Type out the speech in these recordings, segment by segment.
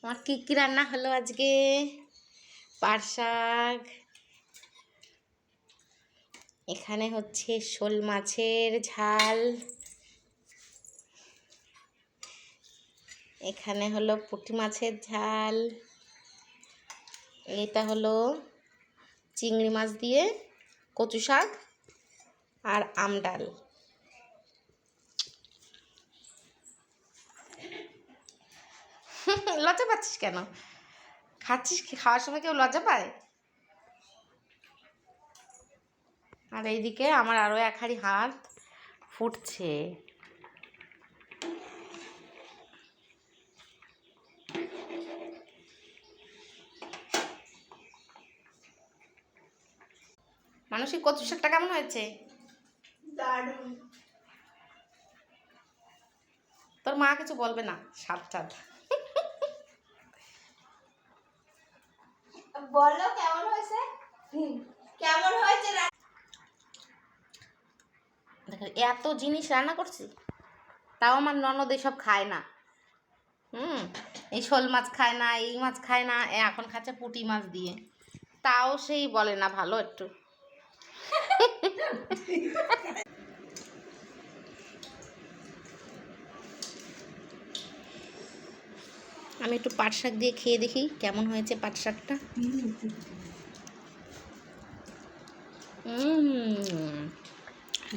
আমার কি রান্না হলো আজকে? পাট শাক, এখানে হচ্ছে শোল মাছের ঝাল, এখানে হলো পুঁটি মাছের ঝাল, এটা হলো চিংড়ি মাছ দিয়ে কচু শাক আর আম ডাল। লজ্জা পাচ্ছিস কেন? খাচ্ছিস, খাওয়ার সময় কেউ লজ্জা পায়? আর এইদিকে আমার আরও এক হাঁড়ি হাত ফুটছে। মানসিক কচু শাকটা কেমন হয়েছে? দারুণ। তোর মা কিছু বলবে না? স্বাদ বলো কেমন হয়েছে? কেমন হয়েছে? দেখো এত জিনিস রান্না করছি, তাও আমার ননদ এসব খায় না। এই শোল মাছ খায় না, এই মাছ খায় না, এখন খাচ্ছে পুঁটি মাছ দিয়ে, তাও সেই বলে না ভালো একটু। আমি একটু পাট শাক দিয়ে খেয়ে দেখি কেমন হয়েছে পাট শাকটা।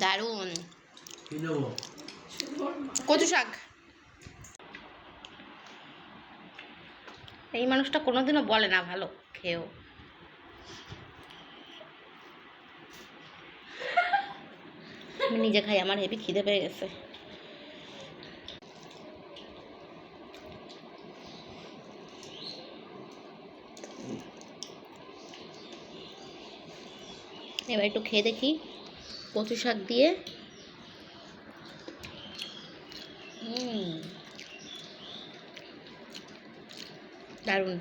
দারুণ কচু শাক। এই মানুষটা কোনোদিনও বলে না ভালো, খেয়েও। আমি নিজে খাই, আমার হেভি খিদে পেয়ে গেছে। এবার একটু খেয়ে দেখি কচু শাক দিয়ে। দারুণ।